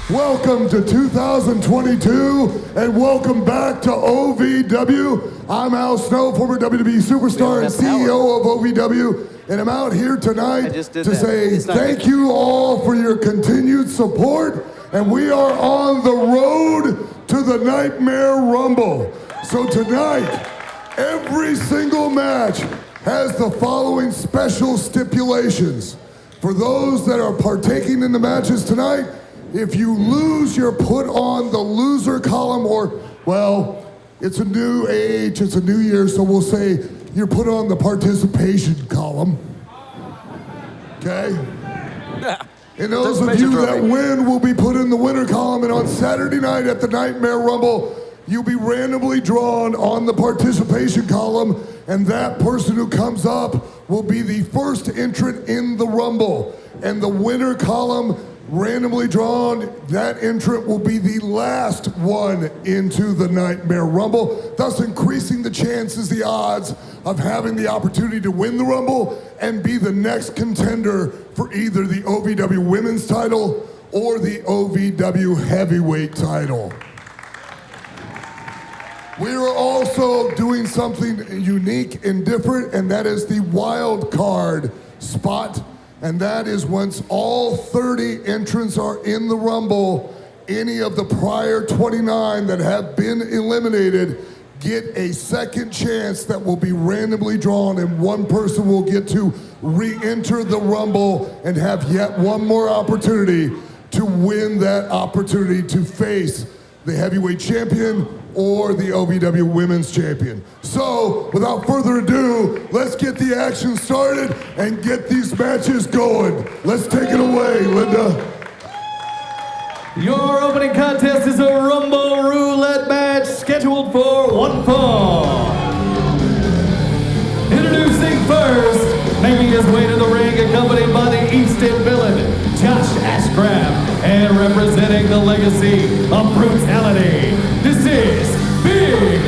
Welcome to 2022, and welcome back to OVW. I'm Al Snow, former WWE superstar and CEO of OVW, and I'm out here tonight to say thank you all for your continued support, and we are on the road to the Nightmare Rumble. So tonight, every single match has the following special stipulations. For those that are partaking in the matches tonight, if you lose, you're put on the loser column, or, well, it's a new age, it's a new year, so we'll say you're put on the participation column. Okay? And those of you that win will be put in the winner column, and on Saturday night at the Nightmare Rumble, you'll be randomly drawn on the participation column, and that person who comes up will be the first entrant in the Rumble. And the winner column, randomly drawn, that entrant will be the last one into the Nightmare Rumble, thus increasing the chances, the odds of having the opportunity to win the Rumble and be the next contender for either the OVW Women's title or the OVW Heavyweight title. We are also doing something unique and different, and that is the wild card spot. And that is once all 30 entrants are in the Rumble, any of the prior 29 that have been eliminated get a second chance that will be randomly drawn, and one person will get to re-enter the Rumble and have yet one more opportunity to win that opportunity to face the heavyweight champion or the OVW Women's Champion. So, without further ado, let's get the action started and get these matches going. Let's take it away, Linda. Your opening contest is a Rumble Roulette match scheduled for one fall. Introducing first, making his way to the ring, accompanied by the East End villain, Josh Ashcraft, and representing the legacy of brutality, this is Big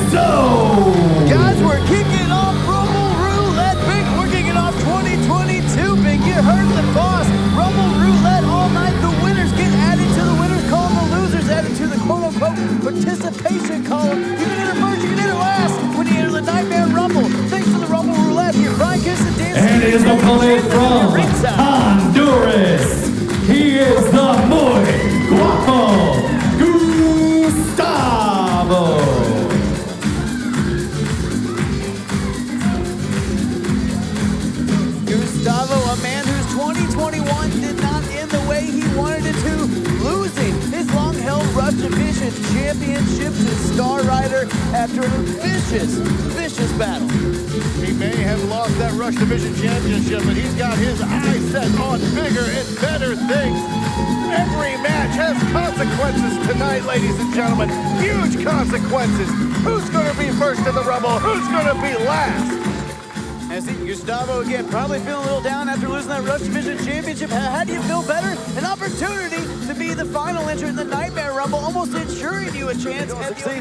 Zo! Guys, we're kicking off Rumble Roulette, Big. We're kicking off 2022, Big. You heard the boss. Rumble Roulette all night. The winners get added to the winners column. The losers added to the quote-unquote participation column. You can enter first, you can enter last when you enter the Nightmare Rumble. Thanks to the Rumble Roulette here. Brian Kirsten dancing. And his opponent from Honduras. He is the muy guapo Gustavo. Gustavo, a man whose 2021 did not end the way he wanted it to, losing his long-held Rush Division Championship to Star Rider after a vicious battle. He may have lost that Rush Division Championship, but he's got his eyes set on bigger and better things. Every match has consequences tonight, ladies and gentlemen. Huge consequences. Who's going to be first in the Rumble? Who's going to be last? As Gustavo, again, probably feeling a little down after losing that Rush Division Championship. How do you feel better? An opportunity to be the final entrant in the Nightmare Rumble, almost ensuring you a chance.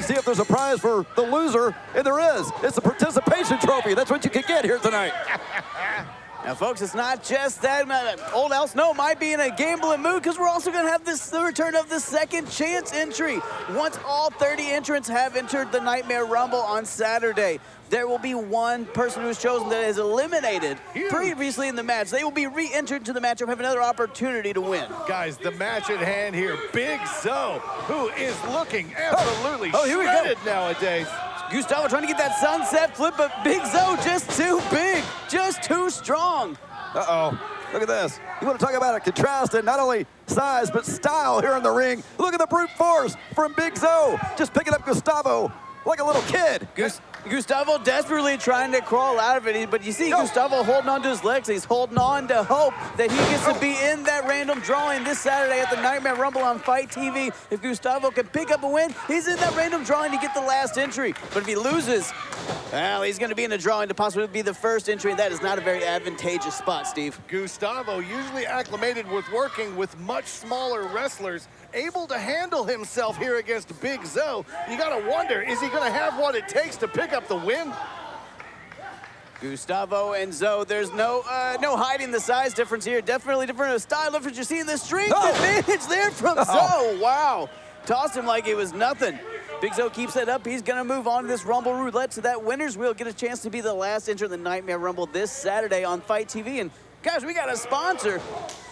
See if there's a prize for the loser, and there is. It's a participation trophy. That's what you can get here tonight. Now, folks, it's not just that. Old Al Snow might be in a gambling mood because we're also going to have the return of the second chance entry. Once all 30 entrants have entered the Nightmare Rumble on Saturday, there will be one person who's chosen that is eliminated previously in the match. They will be re-entered to the match and have another opportunity to win. Guys, the match at hand here, Big Zo, who is looking absolutely here we shredded nowadays. Gustavo trying to get that sunset flip, but Big Zo just too big, just too strong. Uh-oh. Look at this. You want to talk about a contrast in not only size, but style here in the ring. Look at the brute force from Big Zo. Just picking up Gustavo like a little kid. Gustavo desperately trying to crawl out of it, but you see Gustavo holding on to his legs. He's holding on to hope that he gets to be in that random drawing this Saturday at the Nightmare Rumble on Fight TV. If Gustavo can pick up a win, he's in that random drawing to get the last entry. But if he loses, well, he's going to be in the drawing to possibly be the first entry. That is not a very advantageous spot, Steve. Gustavo, usually acclimated with working with much smaller wrestlers, able to handle himself here against Big Zo. You got to wonder, is he going to have what it takes to pick up the win? Gustavo and Zoe, there's no hiding the size difference here. Definitely different style difference. You're seeing the strength advantage there from Zoe. Wow. Tossed him like it was nothing. Big Zoe keeps that up. He's going to move on to this Rumble Roulette, so that winner's wheel get a chance to be the last entrant in the Nightmare Rumble this Saturday on Fight TV. And guys, we got a sponsor.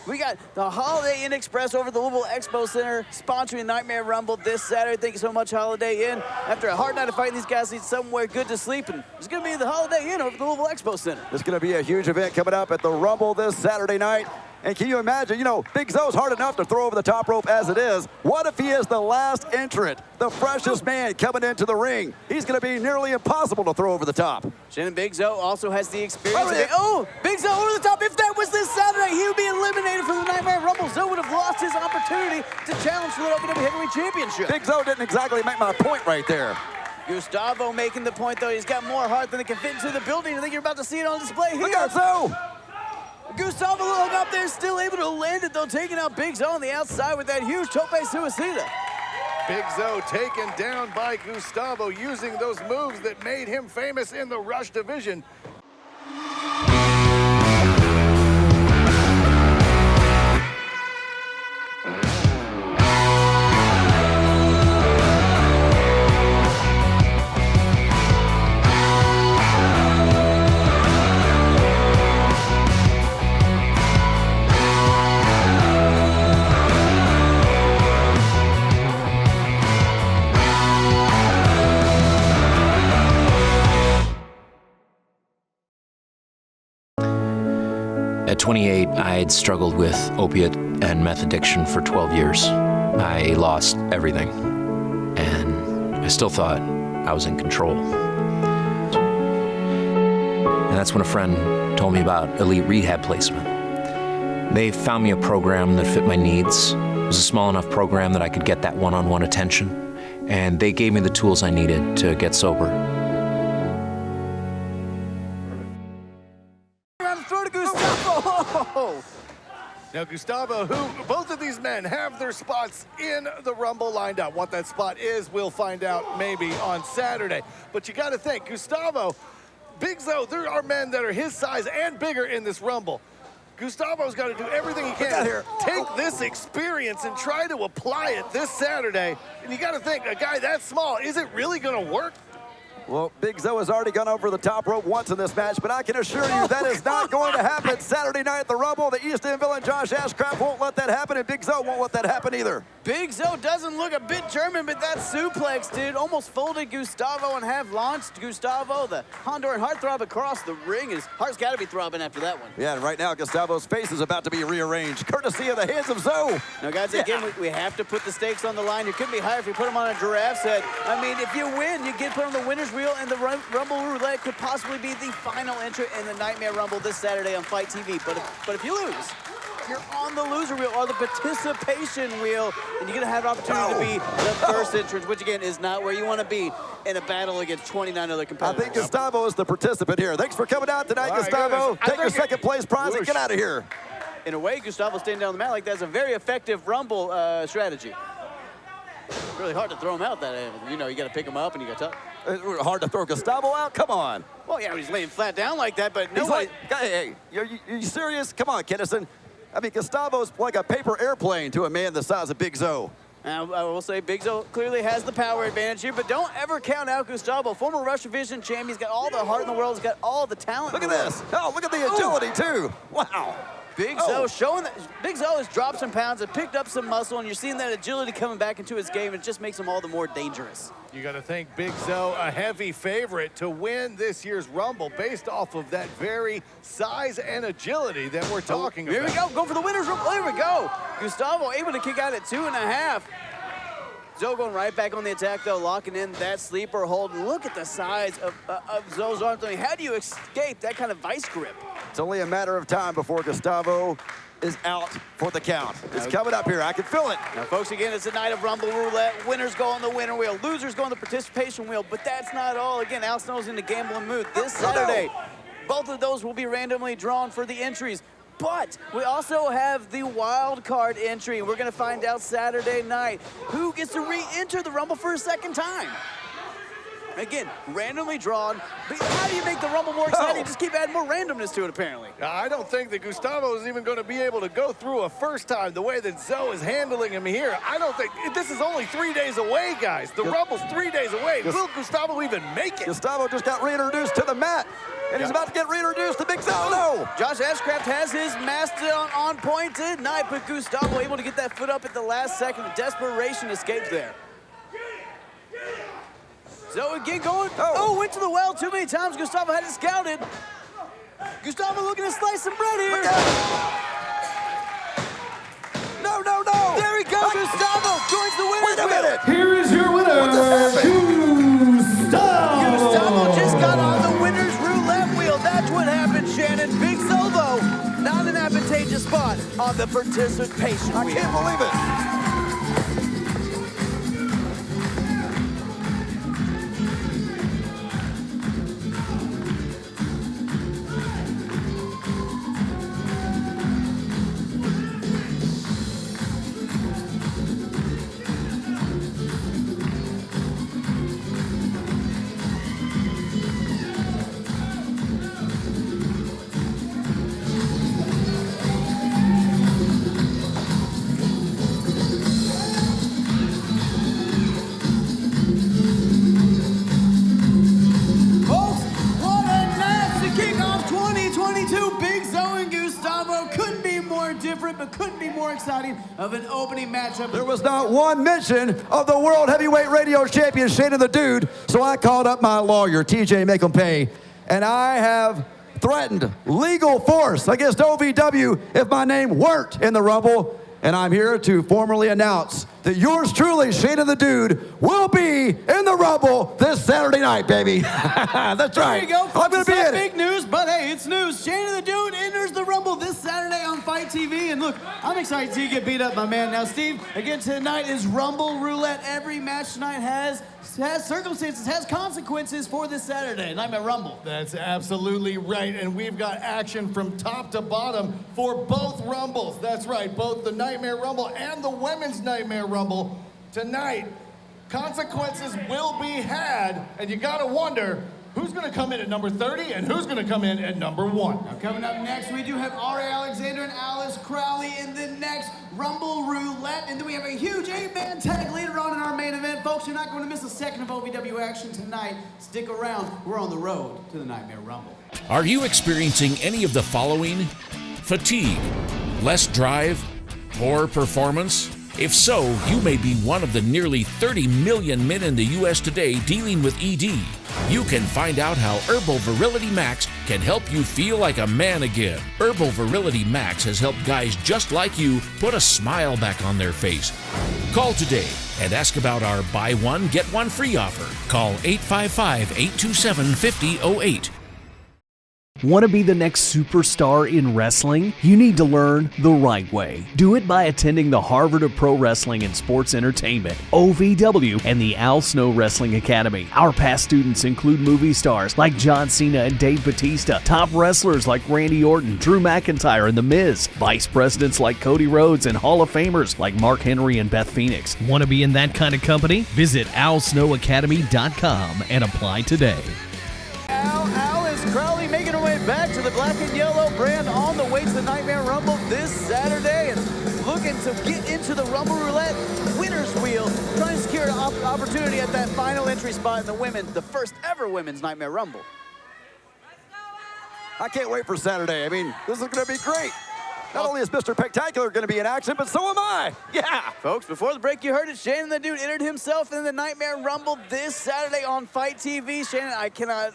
We got the Holiday Inn Express over at the Louisville Expo Center sponsoring the Nightmare Rumble this Saturday. Thank you so much, Holiday Inn. After a hard night of fighting, these guys need somewhere good to sleep, and it's going to be the Holiday Inn over at the Louisville Expo Center. There's going to be a huge event coming up at the Rumble this Saturday night. And can you imagine, you know, Big Zoe's hard enough to throw over the top rope as it is. What if he is the last entrant, the freshest man coming into the ring? He's going to be nearly impossible to throw over the top. Shannon Big Zoe also has the experience. Big Zoe over the top. If that was this Saturday, he would be eliminated from the Nightmare Rumble. Zoe would have lost his opportunity to challenge for the OVW Heavyweight Championship. Big Zoe didn't exactly make my point right there. Gustavo making the point, though. He's got more heart than it can fit into the building. I think you're about to see it on display here. Look out, Zoe! Gustavo looking up there, still able to land it, though, taking out Big Zoe on the outside with that huge tope suicida. Big Zoe taken down by Gustavo, using those moves that made him famous in the Rush division. At 28, I had struggled with opiate and meth addiction for 12 years. I lost everything, and I still thought I was in control. And that's when a friend told me about elite rehab placement. They found me a program that fit my needs. It was a small enough program that I could get that one-on-one attention, and they gave me the tools I needed to get sober. Now, Gustavo, both of these men have their spots in the Rumble lined up. What that spot is, we'll find out maybe on Saturday. But you got to think, Gustavo, Big Zoe, there are men that are his size and bigger in this Rumble. Gustavo's got to do everything he can here. Take this experience and try to apply it this Saturday. And you got to think, a guy that small, is it really going to work? Well, Big Zoe has already gone over the top rope once in this match, but I can assure you that is not going to happen Saturday night at the Rumble. The East End villain Josh Ashcraft won't let that happen, and Big Zoe won't let that happen either. Big Zoe doesn't look a bit German, but that suplex, dude, almost folded Gustavo and have launched Gustavo, the Honduran heartthrob, across the ring. His heart's got to be throbbing after that one. Yeah, and right now, Gustavo's face is about to be rearranged, courtesy of the hands of Zoe. Now, guys, again, we have to put the stakes on the line. You couldn't be higher if you put them on a giraffe's head. I mean, if you win, you get put on the winner's wheel, and the Rumble Roulette could possibly be the final entrant in the Nightmare Rumble this Saturday on Fight TV. But if you lose, you're on the loser wheel or the participation wheel, and you're going to have an opportunity to be the first entrant, which, again, is not where you want to be in a battle against 29 other competitors. I think Gustavo is the participant here. Thanks for coming out tonight, Gustavo. Take your second place prize and get out of here. In a way, Gustavo standing down the mat like that's a very effective Rumble strategy. Really hard to throw him out that, you know, you got to pick him up and you got to. Hard to throw Gustavo out? Come on. Well, yeah, he's laying flat down like that, but no. Like, hey, are you serious? Come on, Kennison. I mean, Gustavo's like a paper airplane to a man the size of Big Zoe. I will say Big Zoe clearly has the power advantage here, but don't ever count out Gustavo. Former Rush Division champion. He's got all the heart in the world. He's got all the talent. Look at this. Oh, look at the agility, too. Wow. Big Zoe showing that Big Zoe has dropped some pounds and picked up some muscle, and you're seeing that agility coming back into his game. It just makes him all the more dangerous. You got to think Big Zoe a heavy favorite to win this year's Rumble based off of that very size and agility that we're talking about. Here we go. Go for the winner's Rumble. There we go. Gustavo able to kick out at 2.5. Zoe going right back on the attack, though, locking in that sleeper hold. Look at the size of Zoe's arms. I mean, how do you escape that kind of vice grip? It's only a matter of time before Gustavo is out for the count. It's coming up here. I can feel it. Now, folks, again, it's a night of Rumble Roulette. Winners go on the winner wheel. Losers go on the participation wheel. But that's not all. Again, Al Snow's in the gambling mood. This Saturday, both of those will be randomly drawn for the entries. But we also have the wild card entry. We're going to find out Saturday night who gets to re-enter the Rumble for a second time. Again, randomly drawn. But how do you make the Rumble more exciting? Just keep adding more randomness to it, apparently. I don't think that Gustavo is even going to be able to go through a first time the way that Zoe is handling him here. I don't think, this is only 3 days away, guys. The Rumble's 3 days away. Will Gustavo even make it? Gustavo just got reintroduced to the mat, and he's about to get reintroduced to Big Zoe. No! Josh Ashcraft has his Mastodon on point tonight, but Gustavo able to get that foot up at the last second. The desperation escapes there. Zoe again going, went to the well too many times. Gustavo had it scouted. Gustavo looking to slice some bread here. No. There he goes, Gustavo joins the winner's Wait a minute. Here is your winner, Gustavo. Gustavo just got on the winner's roulette wheel. That's what happened, Shannon. Big Zoe, not an advantageous spot on the participation wheel. I can't believe it. But couldn't be more exciting of an opening matchup. There was not one mention of the World Heavyweight Radio Champion, Shane the Dude, so I called up my lawyer, TJ Make 'em Pay, and I have threatened legal force against OVW if my name weren't in the Rumble, and I'm here to formally announce that yours truly, Shane the Dude, will be in the Rumble this Saturday night, baby. That's right. There you go. I'm going to be in it. Big news, but hey, it's news. Shane the Dude enters the Rumble this Saturday on Fight TV. And look, I'm excited to see you get beat up, my man. Now, Steve, again, tonight is Rumble Roulette. Every match tonight has circumstances, has consequences for this Saturday. Nightmare Rumble. That's absolutely right. And we've got action from top to bottom for both Rumbles. That's right, both the Nightmare Rumble and the Women's Nightmare Rumble. Tonight, consequences will be had, and you gotta wonder who's gonna come in at number 30 and who's gonna come in at number 1. Now, coming up next, we do have Ari Alexander and Crowley in the next Rumble Roulette, and then we have a huge 8-man tag later on in our main event. Folks, you're not going to miss a second of OVW action tonight. Stick around. We're on the road to the Nightmare Rumble. Are you experiencing any of the following? Fatigue, less drive, poor performance? If so, you may be one of the nearly 30 million men in the U.S. today dealing with ED. You can find out how Herbal Virility Max can help you feel like a man again. Herbal Virility Max has helped guys just like you put a smile back on their face. Call today and ask about our buy one, get one free offer. Call 855-827-5008. Want to be the next superstar in wrestling? You need to learn the right way. Do it by attending the Harvard of Pro Wrestling and Sports Entertainment, OVW, and the Al Snow Wrestling Academy. Our past students include movie stars like John Cena and Dave Bautista, top wrestlers like Randy Orton, Drew McIntyre, and The Miz, vice presidents like Cody Rhodes, and Hall of Famers like Mark Henry and Beth Phoenix. Want to be in that kind of company? Visit alsnowacademy.com and apply today. Al is Crowley making her way back to the black and yellow brand on the way to the Nightmare Rumble this Saturday, and looking to get into the Rumble Roulette winner's wheel, trying to secure an opportunity at that final entry spot in the first ever women's Nightmare Rumble. I can't wait for Saturday. I mean, this is going to be great. Not only is Mr. Spectacular going to be in action, but so am I. Yeah. Folks, before the break, you heard it. Shannon the Dude entered himself in the Nightmare Rumble this Saturday on Fight TV. Shannon, I cannot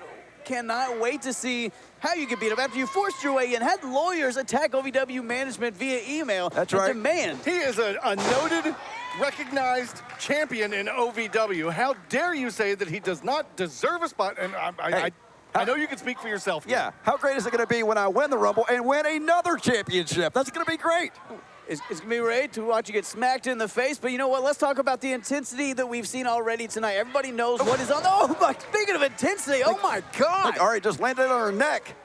wait to see how you get beat up after you forced your way in, had lawyers attack OVW management via email. That's right. Demand. He is a noted, recognized champion in OVW. How dare you say that he does not deserve a spot? And I know you can speak for yourself. Yeah. How great is it going to be when I win the Rumble and win another championship? That's going to be great. It's going to be great to watch you get smacked in the face, but you know what? Let's talk about the intensity that we've seen already tonight. Everybody knows what is on. Oh, my, speaking of intensity, oh my God. Look, Ari just landed on her neck.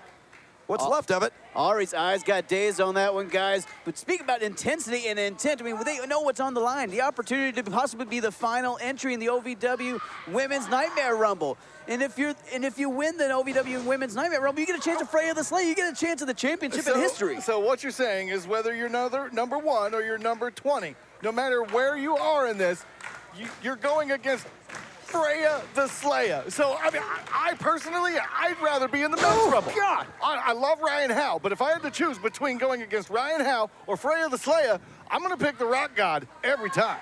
What's left of it. Ari's eyes got dazed on that one, guys. But speaking about intensity and intent, I mean, they know what's on the line. The opportunity to possibly be the final entry in the OVW Women's Nightmare Rumble. And if you win the OVW Women's Nightmare Rumble, you get a chance of Freya the Slayer. You get a chance of the championship in history. So what you're saying is whether you're number 1 or you're number 20, no matter where you are in this, you're going against Freya the Slayer. So, I mean, I personally, I'd rather be in the men's rumble. God! I love Ryan Howe, but if I had to choose between going against Ryan Howe or Freya the Slayer, I'm going to pick the Rock God every time.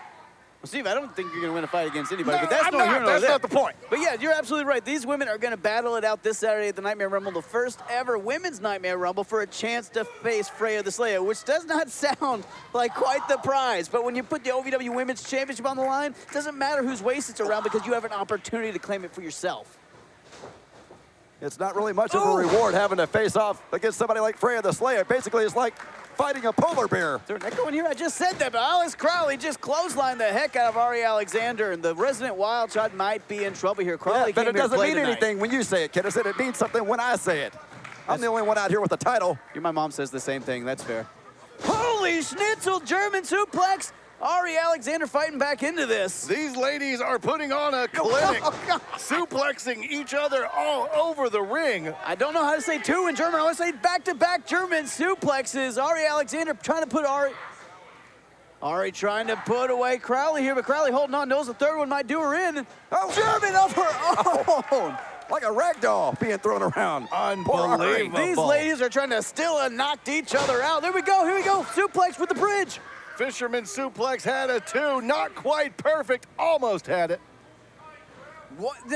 Well, Steve, I don't think you're going to win a fight against anybody, No, but that's that's not the point. But yeah, you're absolutely right. These women are going to battle it out this Saturday at the Nightmare Rumble, the first ever Women's Nightmare Rumble, for a chance to face Freya the Slayer, which does not sound like quite the prize. But when you put the OVW Women's Championship on the line, it doesn't matter whose waist it's around because you have an opportunity to claim it for yourself. It's not really much of a reward having to face off against somebody like Freya the Slayer. Basically, it's like fighting a polar bear. Is there an echo in here? I just said that, but Alex Crowley just clotheslined the heck out of Ari Alexander, and the resident wild shot might be in trouble here. Crowley but it doesn't mean tonight. anything when you say it, Kennison. It means something when I say it. I'm the only one out here with the title. My mom says the same thing. That's fair. Holy schnitzel, German suplex. Ari Alexander fighting back into this. These ladies are putting on a clinic, suplexing each other all over the ring. I don't know how to say two in German. I want to say back-to-back German suplexes. Ari Alexander trying to put Ari trying to put away Crowley here, but Crowley holding on, knows the third one might do her in. Oh, German of her own. Like a rag doll being thrown around. Unbelievable. These ladies are trying to still knock each other out. There we go, here we go. Suplex with the bridge. Fisherman suplex had a 2, not quite perfect, almost had it.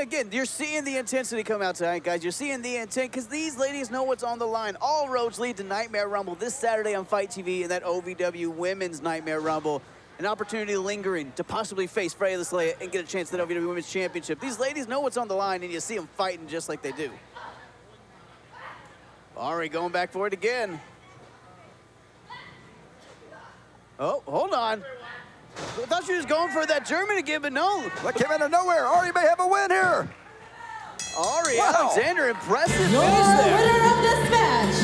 Again, you're seeing the intensity come out tonight, guys. You're seeing the intent because these ladies know what's on the line. All roads lead to Nightmare Rumble this Saturday on Fight TV in that OVW Women's Nightmare Rumble. An opportunity lingering to possibly face Freya the Slayer and get a chance at that OVW Women's Championship. These ladies know what's on the line, and you see them fighting just like they do. Ari going back for it again. Oh, hold on. I thought she was going for that German again, but no. That came out of nowhere. Ari may have a win here. Ari Alexander, impressive finish Your there. winner of this match,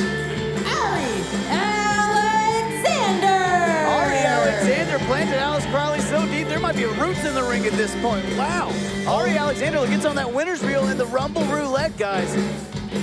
Ari Alexander. Ari Alexander planted Alice Crowley so deep, there might be roots in the ring at this point. Wow. Ari Alexander gets on that winner's reel in the Rumble Roulette, guys.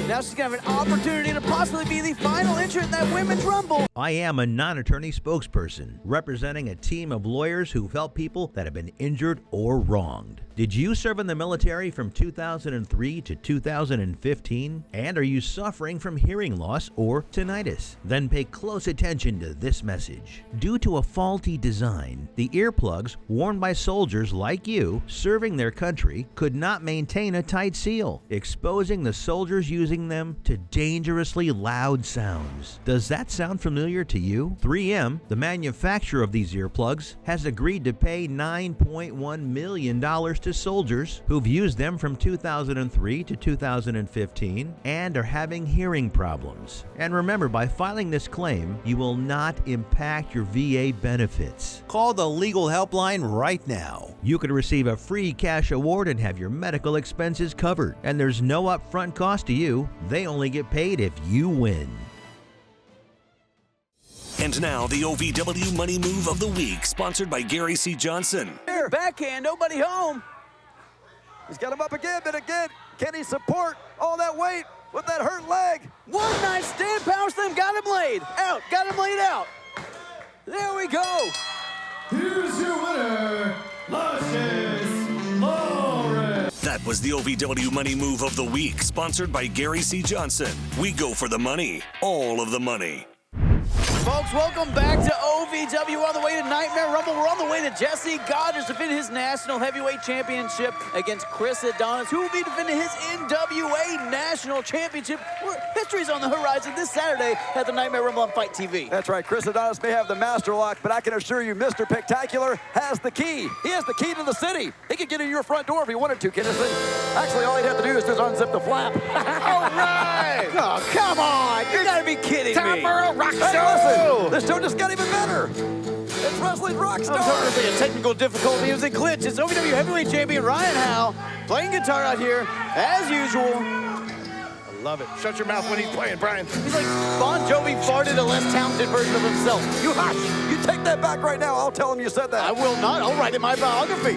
Now she's going to have an opportunity to possibly be the final entrant in that Women's Rumble. I am a non-attorney spokesperson representing a team of lawyers who've helped people that have been injured or wronged. Did you serve in the military from 2003 to 2015? And are you suffering from hearing loss or tinnitus? Then pay close attention to this message. Due to a faulty design, the earplugs worn by soldiers like you serving their country could not maintain a tight seal, exposing the soldiers using them to dangerously loud sounds. Does that sound familiar to you? 3M, the manufacturer of these earplugs, has agreed to pay $9.1 million to soldiers who've used them from 2003 to 2015 and are having hearing problems. And remember, by filing this claim, you will not impact your VA benefits. Call the legal helpline right now. You could receive a free cash award and have your medical expenses covered. And there's no upfront cost to you. They only get paid if you win. And now, the OVW Money Move of the Week, sponsored by Gary C. Johnson. Backhand, nobody home. He's got him up again, but again, can he support all that weight with that hurt leg? One night stand, power slam, got him laid out, got him laid out. There we go. Here's your winner, Luscious Lawrence. That was the OVW Money Move of the Week, sponsored by Gary C. Johnson. We go for the money, all of the money. Folks, welcome back to OVW. On the way to Nightmare Rumble. We're on the way to Jesse Goddard defending his National Heavyweight Championship against Chris Adonis, who will be defending his NWA National Championship. History's on the horizon this Saturday at the Nightmare Rumble on Fight TV. That's right. Chris Adonis may have the master lock, but I can assure you Mr. Spectacular has the key. He has the key to the city. He could get in your front door if he wanted to, Kennison. Actually, all he'd have to do is just unzip the flap. All right. Oh, come on. You gotta be kidding me. Rock Hey, listen, this show just got even better. It's Wrestling Rockstar. Unfortunately, a technical difficulty. It was a glitch. It's OVW Heavyweight Champion Ryan Howe playing guitar out here, as usual. Love it. Shut your mouth when he's playing, Brian. He's like Bon Jovi farted a less talented version of himself. You hush. You take that back right now. I'll tell him you said that. I will not. I'll write in my biography.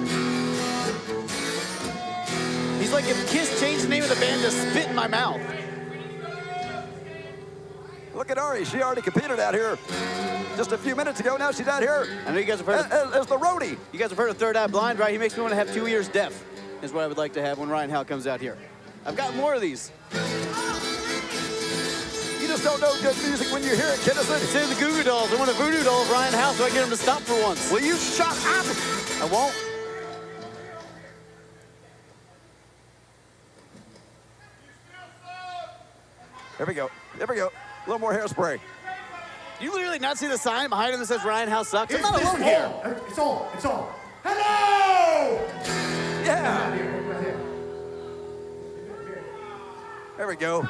He's like if Kiss changed the name of the band to Spit in My Mouth. Look at Arie. She already competed out here just a few minutes ago. Now she's out here. I know you guys have heard as the roadie. You guys have heard of Third Eye Blind, right? He makes me want to have 2 ears deaf, is what I would like to have when Ryan Howe comes out here. I've got more of these. You just don't know good music when you hear it, Kinnison. Say the Goo Goo Dolls. I want a voodoo doll of Ryan Howe so I get him to stop for once. Will you shut up? I won't. There we go. There we go. A little more hairspray. You literally not see the sign behind him that says Ryan Howe sucks? I'm not It's alone here. on. It's on. It's on. Hello! Yeah. There we go.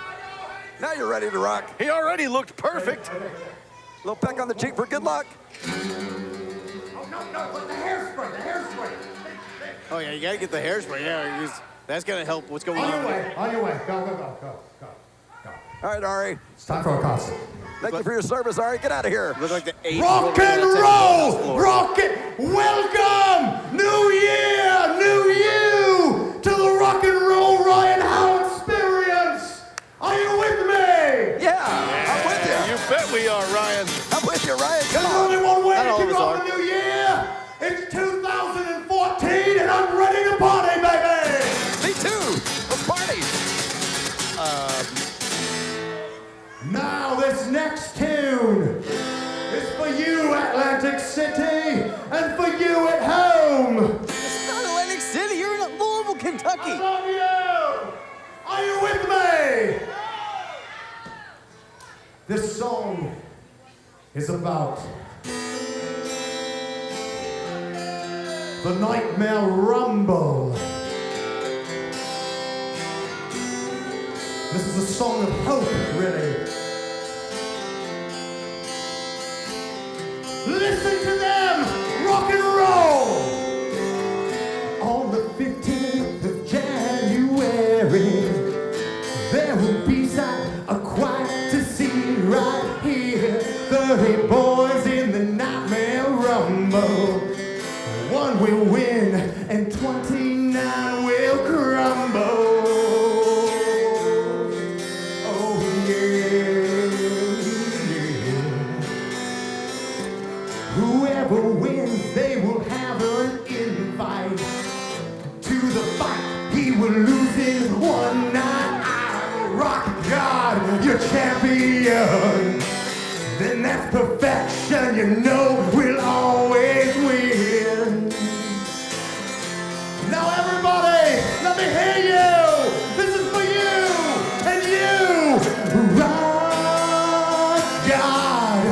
Now you're ready to rock. He already looked perfect. Little peck on the cheek for good luck. Oh, no, but the hairspray, the hairspray. Oh, yeah, you got to get the hairspray. Yeah, that's going to help what's going on. On your way. Go. All right, Arie. It's time for a concert. Thank you for your service, Arie. Get out of here. Look like the 8th. Rock and roll! Rock it! Welcome! New year! New you! To the rock and roll Ryan Howe experience! Are you with me? Yeah, I'm with you. You bet we are, Ryan. I'm with you, Ryan. There's Come on. only one way Not to all of kick us off are. the new year! It's 2014 and I'm ready to party, baby! Me too. Let's party. Now this next tune is for you, Atlantic City, and for you at home. It's not Atlantic City. You're in Louisville, Kentucky. I love you. Are you with me? This song is about the Nightmare Rumble. This is a song of hope, really. Listen to them, rock and roll. On the 15th of January, there will be a quiet to see right here. 30 boys in the Nightmare Rumble. One will win and 29 will crumble. Whoever wins, they will have an invite to the fight. He will lose in one night. I will rock God, your champion. Then that's perfection, you know we'll always win. Now everybody, let me hear you. This is for you and you. Rock God,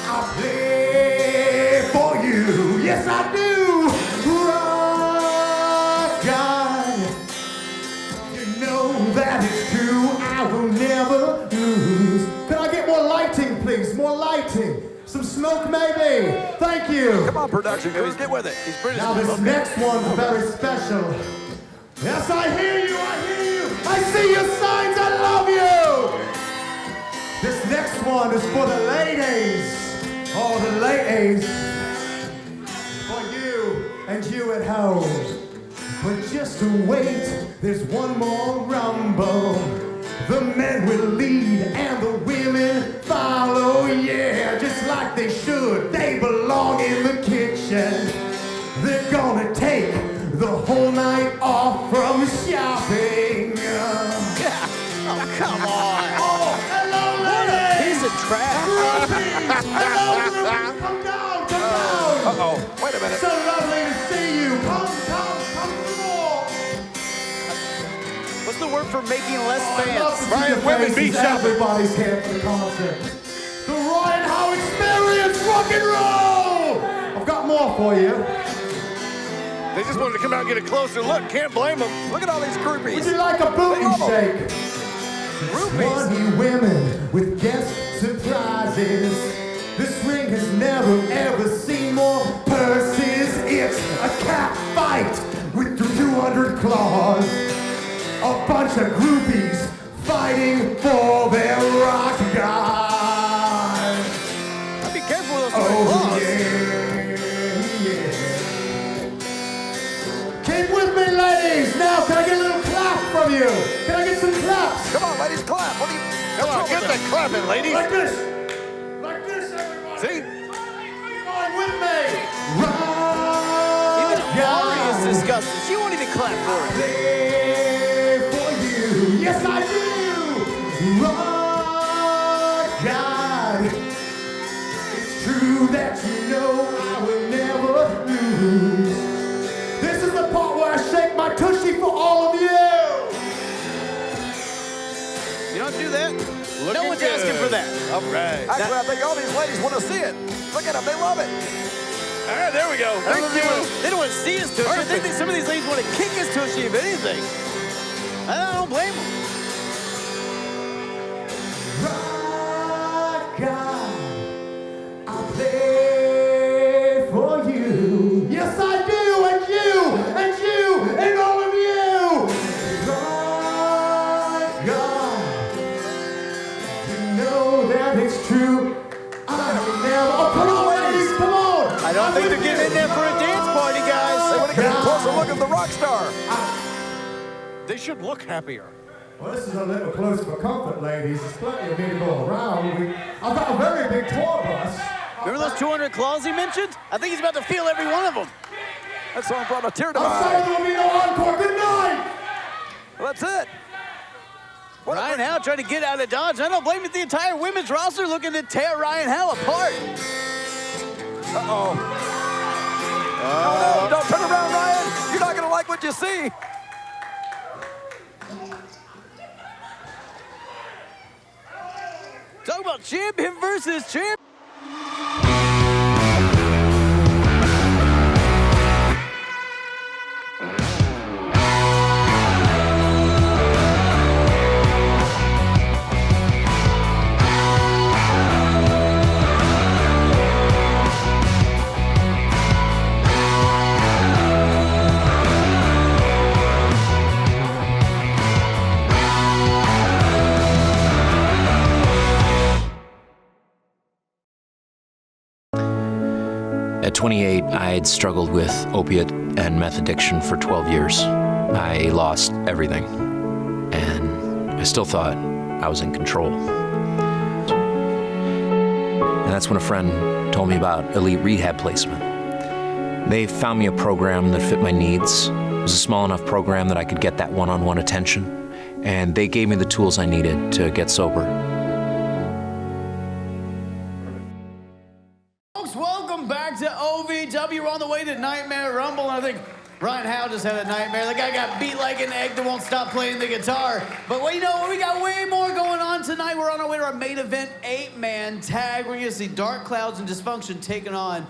I play for you. Yes, I do. Rock God, you know that is true. I will never lose. Can I get more lighting, please? More lighting. Some smoke, maybe. Thank you. Come on, production crews, get with it. He's British. Now this next one's very special. Yes, I hear you. I hear you. I see your signs. I love you. This next one is for the ladies. Oh, the ladies. For you and you at home. But just to wait, there's one more rumble. The men will lead and the women follow, yeah, just like they should. They belong in the kitchen. They're gonna take the whole night off from shopping. Oh, come on. Oh, hello, What a ladies. piece of trash. Groupies. Hello, groupies. Come down, come down. Uh-oh, wait a minute. So lovely to see you. Come to the wall. What's the word for making less I love fans? to see Brian, the women faces. be shopping. Everybody's here for the concert. The Ryan Howe Experience, rock and roll! I've got more for you. They just wanted to come out and get a closer look. Can't blame them. Look at all these groupies. Would you like a booty shake? 20 women with guest surprises. This ring has never ever seen more purses. It's a cat fight with 200 claws. A bunch of groupies fighting for their rock god. Be careful with those Oh, claws. yeah. Keep with me, ladies. Now, can I get a little clap from you? Can I get some claps? Come on, ladies, clap. What do you... Come on, get that clapping, ladies. Like this. Like this, everybody. See? Keep going with me. Even Ari is disgusted. She won't even clap for it. Play for you. Yes, I do. Rock God. It's true that you know I will never lose. This is the part where I shake my tushy for all of you. You don't do that. Looking No one's good. asking for that. All right. Actually, I think all these ladies want to see it. Look at them. They love it. All right, there we go. Thank you. They don't want to see his tushy. I think some of these ladies want to kick his tushy, if anything. I don't blame them. Rock God, I play for you. Yes, I do, and you, and all of you. Rock God, you know that it's true. I never. Oh, come on, ladies, come on. I don't think they're getting in there for a dance party, guys. They want to get a closer look at the rock star. They should look happier. Well, this is a little close for comfort, ladies. There's plenty of me to go around. I've got a very big tour bus. Remember those 200 claws he mentioned? I think he's about to feel every one of them. That song brought a tear to my I'm sorry eye. there will be no encore. Good night. Well, that's it. Ryan Howe trying to get out of Dodge. I don't blame it. The entire women's roster looking to tear Ryan Howe apart. Uh-oh. No, don't turn around, Ryan. You're not going to like what you see. Talk about champion versus champion. At 28, I had struggled with opiate and meth addiction for 12 years. I lost everything, and I still thought I was in control. And that's when a friend told me about elite rehab placement. They found me a program that fit my needs. It was a small enough program that I could get that one-on-one attention, and they gave me the tools I needed to get sober. Welcome back to OVW. We're on the way to Nightmare Rumble, and I think Ryan Howe just had a nightmare. The guy got beat like an egg that won't stop playing the guitar. But well, you know what? We got way more going on tonight. We're on our way to our main event, 8-man tag. We're going to see Dark Kloudz and Dysfunction taking on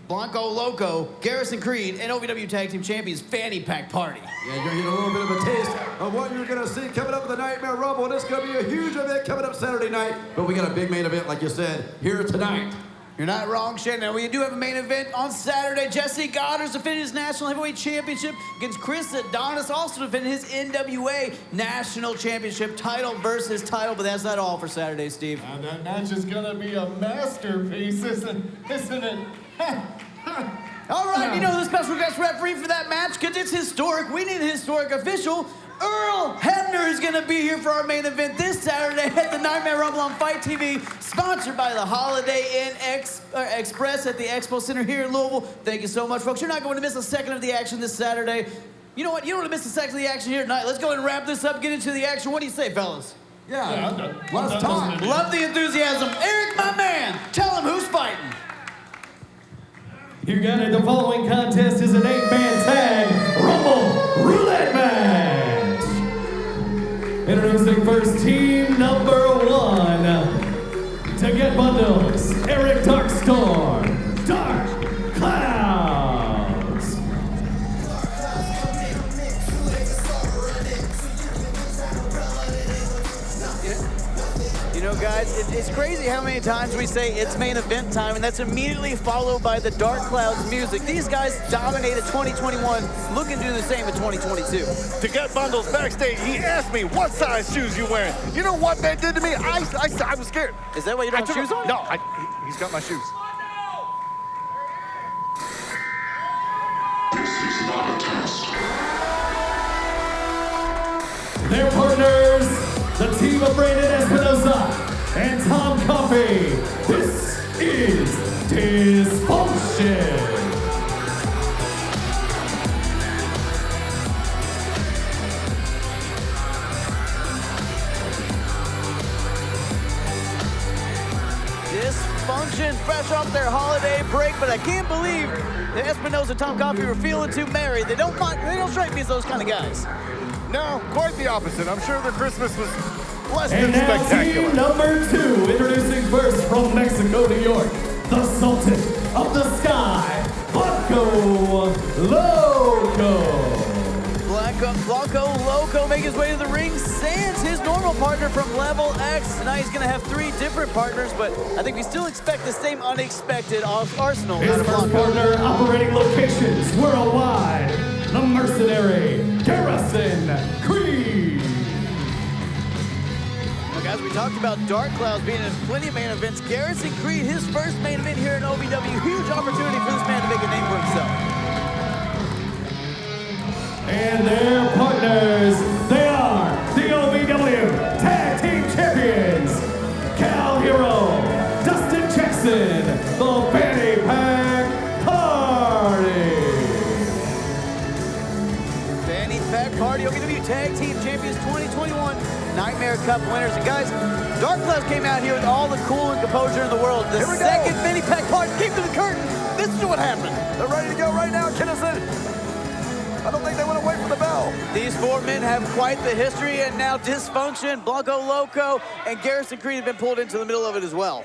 Blanco, Loco, Garrisaon Creed, and OVW Tag Team Champions Fanny Pack Party. Yeah, you're going to get a little bit of a taste of what you're going to see coming up in the Nightmare Rumble. And it's going to be a huge event coming up Saturday night. But we got a big main event, like you said, here tonight. You're not wrong, Shannon. We do have a main event on Saturday. Jesse Goddard's defending his National Heavyweight Championship against Chris Adonis, also defending his NWA National Championship title versus title. But that's not all for Saturday, Steve. And that match is gonna be a masterpiece, isn't it? All right, you know the special guest referee for that match, because it's historic. We need a historic official. Earl Hebner is going to be here for our main event this Saturday at the Nightmare Rumble on Fight TV, sponsored by the Holiday Inn Express at the Expo Center here in Louisville. Thank you so much, folks. You're not going to miss a second of the action this Saturday. You know what? You don't want to miss a second of the action here tonight. Let's go ahead and wrap this up, get into the action. What do you say, fellas? Yeah, let's talk. Love the enthusiasm. Eric, my man, tell him who's fighting. You got it. The following contest is an 8-man tag Rumble Roulette match. Introducing first team number 1. Deget Bundlez, Eric Darkstorm, Dark Kloudz. You know, guys, it's crazy how many times we say it's main event time, and that's immediately followed by the Dark Clouds music. These guys dominated 2021, looking to do the same in 2022. To get Bundlez backstage, he asked me, what size shoes you wearing? You know what that did to me? I was scared. Is that why you don't have shoes on? No, he's got my shoes. Their partners, the team of Brandon Espinosa and Tom Coffey. This is Dysfunction. Dysfunction, fresh off their holiday break, but I can't believe that Espinosa and Tom Coffey were feeling too merry. They don't strike me as those kind of guys. No, quite the opposite. I'm sure their Christmas was less And than now spectacular. team number 2, introducing first from Mexico, New York, the Sultan of the Sky, Blanco Loco. Blanco Loco making his way to the ring, sans his normal partner from Level X. Now he's going to have 3 different partners, but I think we still expect the same unexpected arsenal. His first partner operating locations worldwide, the Mercenary, Garrisaon Creed. Well, guys, we talked about Dark Clouds being in plenty of main events. Garrisaon Creed, his first main event here in OVW. Huge opportunity for this man to make a name for himself. And their partners, they are the OVW Tag Team Champions, Herro, Dustin Jackson, the Fanny Pack Party. Fanny Pack Party, OVW Tag Team Champions 2021 Nightmare Cup winners. And guys, Dark Clouds came out here with all the cool and composure in the world. The second Fanny Pack Party came to the curtain. This is what happened. They're ready to go right now, Kinnison. I don't think they want to wait for the bell. These 4 men have quite the history, and now Dysfunction, Blanco Loco, and Garrisaon Creed have been pulled into the middle of it as well.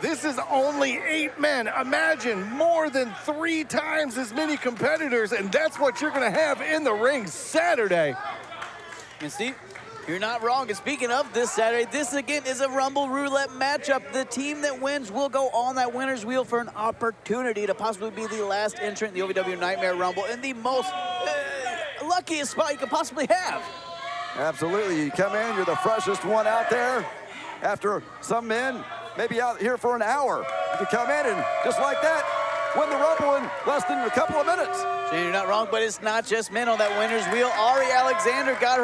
This is only 8 men. Imagine more than 3 times as many competitors, and that's what you're going to have in the ring Saturday. And Steve, you're not wrong. And speaking of this Saturday, this again is a Rumble Roulette matchup. The team that wins will go on that winner's wheel for an opportunity to possibly be the last entrant in the OVW Nightmare Rumble in the most luckiest spot you could possibly have. Absolutely. You come in, you're the freshest one out there. After some men maybe out here for an hour, you can come in and just like that, win the Rumble in less than a couple of minutes. Shane, you're not wrong, but it's not just men on that winner's wheel. Ari Alexander got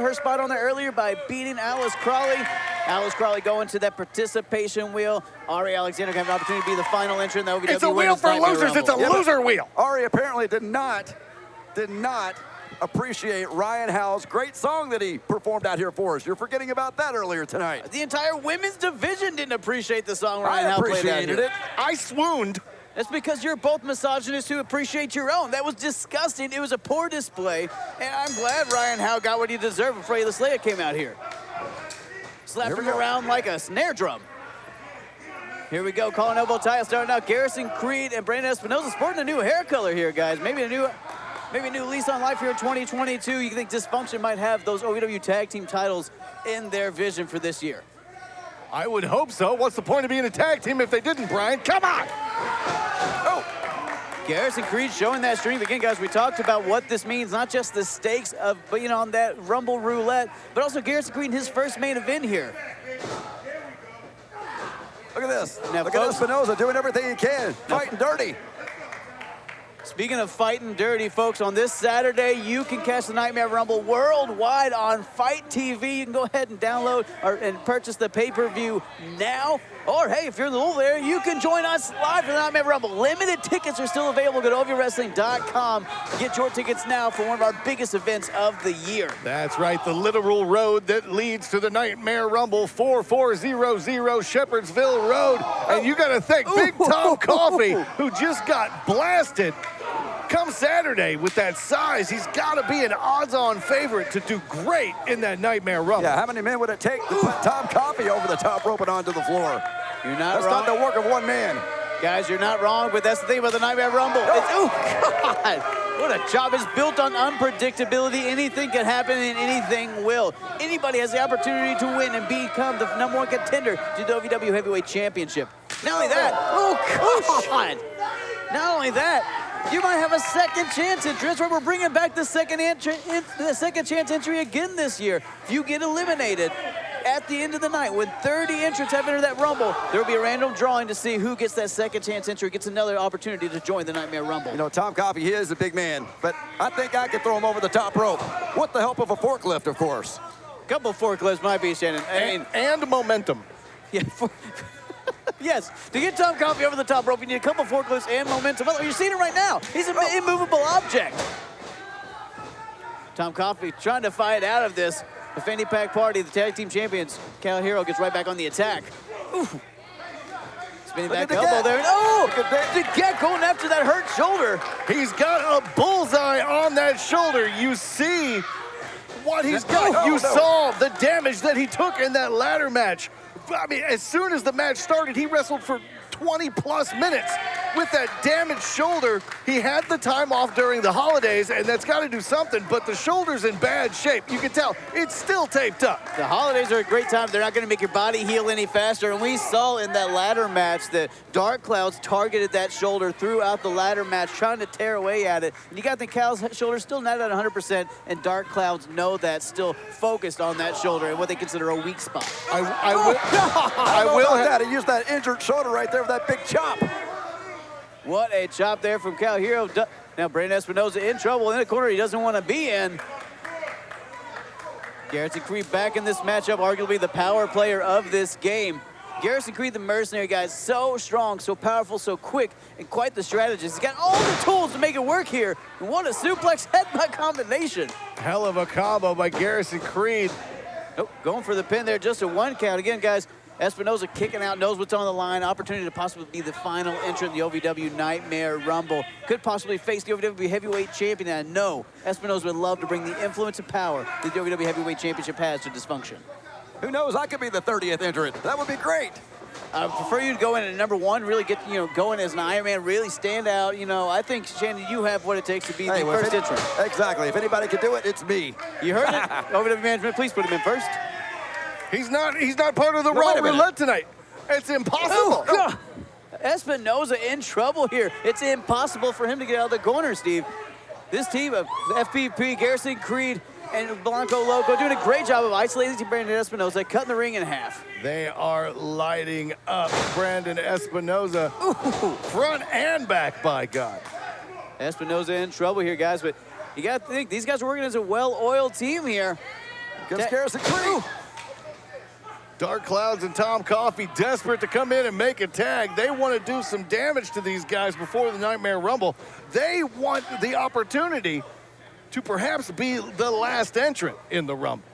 her spot on there earlier by beating Crowley. Crowley going to that participation wheel. Ari Alexander can have an opportunity to be the final entrant in the OVW. It's a wheel for losers. It's a loser wheel. Ari apparently did not appreciate Ryan Howe's great song that he performed out here for us. You're forgetting about that earlier tonight. The entire women's division didn't appreciate the song Ryan Howe played out here. I swooned. That's because you're both misogynists who appreciate your own. That was disgusting. It was a poor display, and I'm glad Ryan Howe got what he deserved before Elusive came out here. Slapped him around like a snare drum. Here we go, calling elbow tie, starting out Garrisaon Creed and Brandon Espinosa sporting a new hair color here, guys. Maybe a new lease on life here in 2022. You think Dysfunction might have those OVW tag team titles in their vision for this year? I would hope so. What's the point of being a tag team if they didn't, Brian? Come on! Oh! Garrisaon Creed showing that strength. Again, guys, we talked about what this means, not just the stakes of, on that Rumble Roulette, but also Garrisaon Creed in his first main event here. Look at this. Now, Look at Espinosa doing everything he can, fighting dirty. Speaking of fighting dirty, folks, on this Saturday, you can catch the Nightmare Rumble worldwide on Fight TV. You can go ahead and download and purchase the pay-per-view now. Or, hey, if you're in the Louisville area, you can join us live for the Nightmare Rumble. Limited tickets are still available. Go to OVWrestling.com. Get your tickets now for one of our biggest events of the year. That's right, the literal road that leads to the Nightmare Rumble, 4400 Shepherdsville Road. And you got to thank Big Tom Coffey, who just got blasted. Come Saturday, with that size, he's got to be an odds-on favorite to do great in that Nightmare Rumble. Yeah, how many men would it take to put Tom Coffey over the top rope and onto the floor? You're not wrong. That's not the work of one man. Guys, you're not wrong, but that's the thing about the Nightmare Rumble. Oh, God. What a job. It's built on unpredictability. Anything can happen and anything will. Anybody has the opportunity to win and become the #1 contender to the OVW Heavyweight Championship. Not only that, oh, God. Not only that, you might have a second chance entry. That's why we're bringing back the second chance entry again this year. If you get eliminated at the end of the night, when 30 entrants have entered that Rumble, there will be a random drawing to see who gets that second chance entry, gets another opportunity to join the Nightmare Rumble. You know, Tom Coffey, he is a big man, but I think I could throw him over the top rope with the help of a forklift, of course. A couple of forklifts might be, Shannon. And momentum. Yeah. Yes, to get Tom Coffey over the top rope, you need a couple of forklifts and momentum. You're seeing it right now. He's an immovable object. Tom Coffey trying to fight out of this. The Fanny Pack Party, the tag team champions. Herro gets right back on the attack. Ooh. Spinning back elbow there. Oh, Deget going after that hurt shoulder. He's got a bullseye on that shoulder. You see what he's got. You saw the damage that he took in that ladder match. I mean, as soon as the match started, he wrestled for 20-plus minutes with that damaged shoulder. He had the time off during the holidays, and that's got to do something, but the shoulder's in bad shape. You can tell it's still taped up. The holidays are a great time. They're not going to make your body heal any faster, and we saw in that ladder match that Dark Kloudz targeted that shoulder throughout the ladder match, trying to tear away at it. And you got the Cow's shoulder still not at 100%, and Dark Kloudz know that, still focused on that shoulder and what they consider a weak spot. I will have that. He used that injured shoulder right there with that big chop. What a chop there from Herro. Now Brandon Espinosa in trouble in a corner he doesn't want to be in. Garrison Creed back in this matchup, arguably the power player of this game. Garrison Creed, the Mercenary, guys, so strong, so powerful, so quick, and quite the strategist. He's got all the tools to make it work here. And what a suplex headbutt combination. Hell of a combo by Garrison Creed. Oh, going for the pin there, just a 1 count. Again, guys, Espinosa kicking out, knows what's on the line. Opportunity to possibly be the final entrant in the OVW Nightmare Rumble. Could possibly face the OVW Heavyweight Champion. And no, Espinosa would love to bring the influence and power that the OVW Heavyweight Championship has to Dysfunction. Who knows? I could be the 30th entrant. That would be great. I prefer you to go in at #1, really get, going as an Iron Man, really stand out. I think, Shannon, you have what it takes to be the first entrant. Exactly. If anybody can do it, it's me. You heard it. OVW management, please put him in first. He's not part of the Raw Roulette tonight. It's impossible. Oh, Espinosa in trouble here. It's impossible for him to get out of the corner, Steve. This team of FPP, Garrison Creed, and Blanco Loco doing a great job of isolating Brandon Espinosa, cutting the ring in half. They are lighting up Brandon Espinosa. Ooh. Front and back, by God. Espinosa in trouble here, guys, but you got to think, these guys are working as a well-oiled team here. Against Garrison Creed. Dark Kloudz and Tom Coffey desperate to come in and make a tag. They want to do some damage to these guys before the Nightmare Rumble. They want the opportunity to perhaps be the last entrant in the Rumble.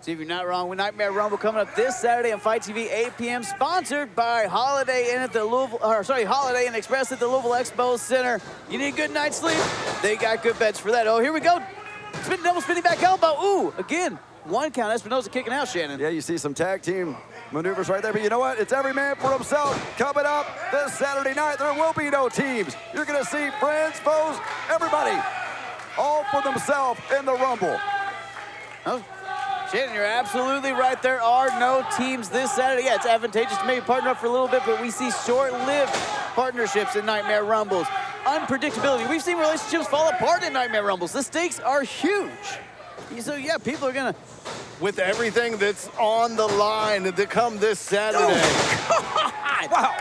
See if you're not wrong. With Nightmare Rumble coming up this Saturday on Fight TV, 8 p.m. Sponsored by Holiday Inn at the Holiday Inn Express at the Louisville Expo Center. You need a good night's sleep? They got good beds for that. Oh, here we go. Double spinning back elbow. Ooh, again. 1 count. Espinosa kicking out, Shannon. Yeah, you see some tag team maneuvers right there, but you know what? It's every man for himself. Coming up this Saturday night, there will be no teams. You're going to see friends, foes, everybody, all for themselves in the Rumble. Oh, Shannon, you're absolutely right. There are no teams this Saturday. Yeah, it's advantageous to maybe partner up for a little bit, but we see short-lived partnerships in Nightmare Rumbles. Unpredictability. We've seen relationships fall apart in Nightmare Rumbles. The stakes are huge. So, yeah, people are going to... With everything that's on the line to come this Saturday. Oh, wow.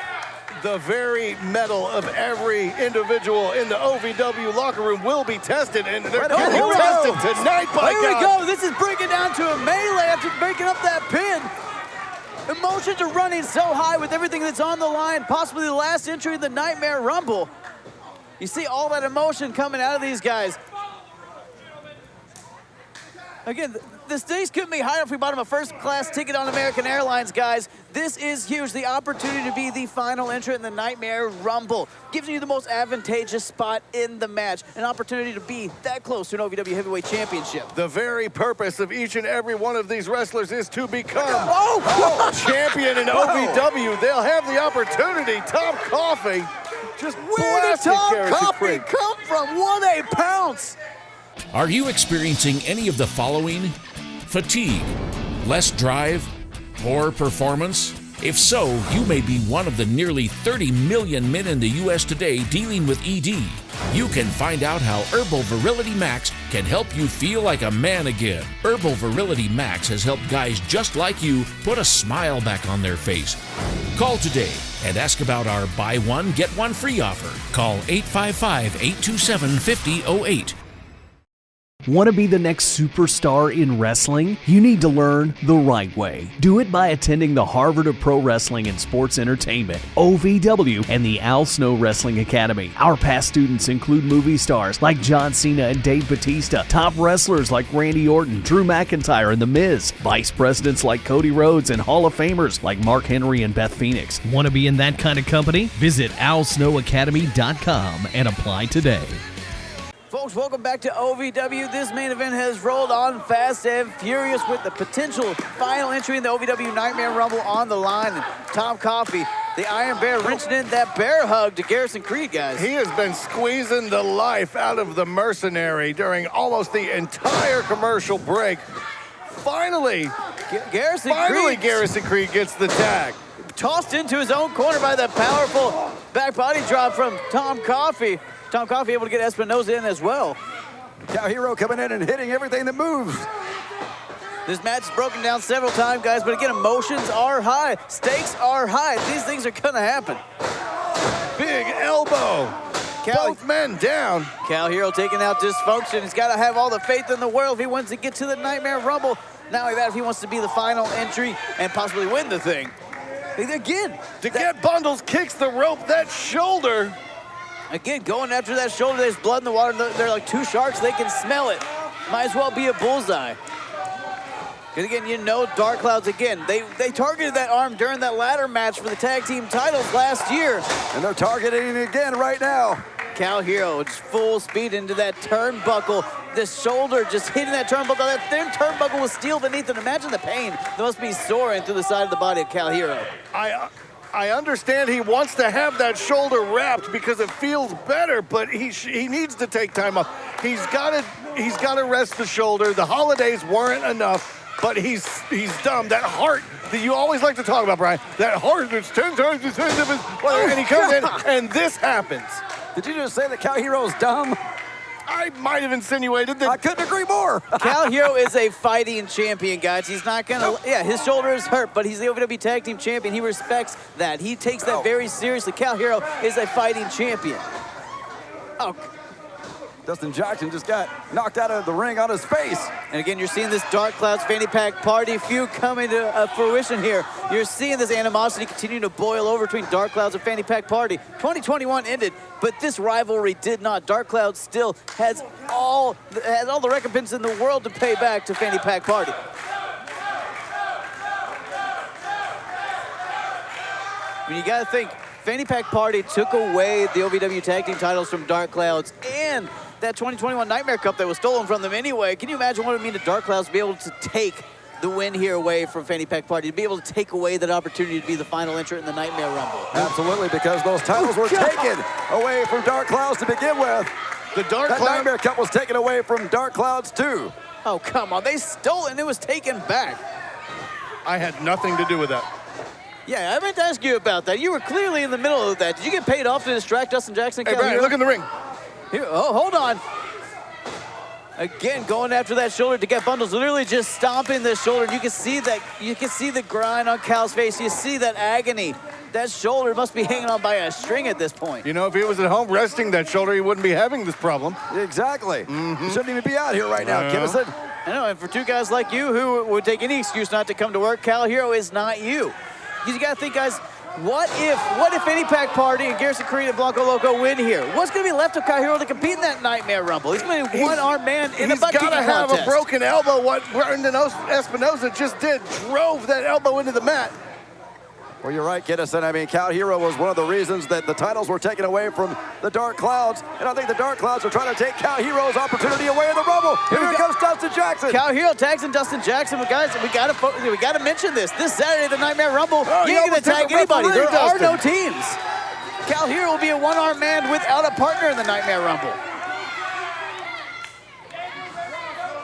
The very metal of every individual in the OVW locker room will be tested, and they're getting tested tonight, by God. Here we go. This is breaking down to a melee after breaking up that pin. Emotions are running so high with everything that's on the line, possibly the last entry of the Nightmare Rumble. You see all that emotion coming out of these guys. Again, the stakes couldn't be higher if we bought him a first-class ticket on American Airlines, guys. This is huge. The opportunity to be the final entrant in the Nightmare Rumble gives you the most advantageous spot in the match, an opportunity to be that close to an OVW Heavyweight Championship. The very purpose of each and every one of these wrestlers is to become champion in OVW. They'll have the opportunity. Tom Coffey just Where did Tom Coffey come from? What a pounce! Are you experiencing any of the following? Fatigue, less drive, poor performance? If so, you may be one of the nearly 30 million men in the U.S. today dealing with ED. You can find out how Herbal Virility Max can help you feel like a man again. Herbal Virility Max has helped guys just like you put a smile back on their face. Call today and ask about our buy one, get one free offer. Call 855-827-5008. Want to be the next superstar in wrestling? You need to learn the right way. Do it by attending the Harvard of Pro Wrestling and Sports Entertainment, OVW, and the Al Snow Wrestling Academy. Our past students include movie stars like John Cena and Dave Bautista, top wrestlers like Randy Orton, Drew McIntyre, and The Miz, vice presidents like Cody Rhodes, and Hall of Famers like Mark Henry and Beth Phoenix. Want to be in that kind of company? Visit alsnowacademy.com and apply today. Folks, welcome back to OVW. This main event has rolled on fast and furious with the potential final entry in the OVW Nightmare Rumble on the line. And Tom Coffey, the Iron Bear, wrenching in that bear hug to Garrison Creed, guys. He has been squeezing the life out of the Mercenary during almost the entire commercial break. Finally, Garrison Creed gets the tag. Tossed into his own corner by the powerful back body drop from Tom Coffey. Tom Coffey able to get Espinosa in as well. Now Herro coming in and hitting everything that moves. This match is broken down several times, guys, but again, emotions are high. Stakes are high. These things are going to happen. Big elbow. Both men down. Cal Herro taking out Dysfunction. He's got to have all the faith in the world if he wants to get to the Nightmare Rumble. Not only that, if he wants to be the final entry and possibly win the thing. Again. Deget Bundlez kicks the rope. That shoulder. Again, going after that shoulder, there's blood in the water. They're like two sharks. They can smell it. Might as well be a bullseye. Because again, you know Dark Kloudz, again, they targeted that arm during that ladder match for the tag team titles last year. And they're targeting it again right now. Cal Herro, just full speed into that turnbuckle. The shoulder just hitting that turnbuckle. That thin turnbuckle was steel beneath it. Imagine the pain that must be soaring through the side of the body of Cal Herro. I understand he wants to have that shoulder wrapped because it feels better, but he needs to take time off. He's got to rest the shoulder. The holidays weren't enough, but he's dumb. That heart that you always like to talk about, Brian. That heart that's 10 times the size of his. And he comes in, and this happens. Did you just say that Cal Herro's dumb? I might have insinuated that. I couldn't agree more. Cal Herro is a fighting champion, guys. He's not gonna, his shoulder is hurt, but he's the OVW Tag Team Champion. He respects that. He takes that very seriously. Cal Herro is a fighting champion. Oh. Dustin Jackson just got knocked out of the ring on his face. And again, you're seeing this Dark Kloudz Fanny Pack Party feud coming to fruition here. You're seeing this animosity continue to boil over between Dark Kloudz and Fanny Pack Party. 2021 ended, but this rivalry did not. Dark Kloudz still has all the recompense in the world to pay back to Fanny Pack Party. I mean, you got to think, Fanny Pack Party took away the OVW Tag Team titles from Dark Kloudz and that 2021 Nightmare Cup that was stolen from them anyway. Can you imagine what it would mean to Dark Kloudz to be able to take the win here away from Fanny Pack Party, to be able to take away that opportunity to be the final entrant in the Nightmare Rumble? Absolutely, because those titles were taken away from Dark Kloudz to begin with. That Nightmare Cup was taken away from Dark Kloudz too. Oh, come on. They stole it and it was taken back. I had nothing to do with that. Yeah, I meant to ask you about that. You were clearly in the middle of that. Did you get paid off to distract Dustin Jackson? Hey, Brian, look in the ring. Here, oh, hold on. Again, going after that shoulder. Deget Bundlez literally just stomping the shoulder. You can see that. You can see the grind on Cal's face. You see that agony. That shoulder must be hanging on by a string at this point. You know, if he was at home resting that shoulder, he wouldn't be having this problem. Exactly. He shouldn't even be out here right now, Kinnison. I know, and for two guys like you who would take any excuse not to come to work, Cal Herro is not you. You got to think, guys, What if Fanny Pack Party and Garrisaon Creed and Blanco Loco win here? What's going to be left of Kyle Herro to compete in that Nightmare Rumble? He's going to be one-armed man in a butt kicking contest. He's got to have a broken elbow. What Espinosa just did, drove that elbow into the mat. Well, you're right, Kinnison. I mean, Kyle Herro was one of the reasons that the titles were taken away from the Dark Clouds, and I think the Dark Clouds are trying to take Kyle Herro's opportunity away in the Rumble. Here comes Dustin Jackson. Kyle Herro tags in Dustin Jackson, but guys, we got to mention this. This Saturday, the Nightmare Rumble, you ain't going to tag anybody. There are no teams. Kyle Herro will be a one-armed man without a partner in the Nightmare Rumble.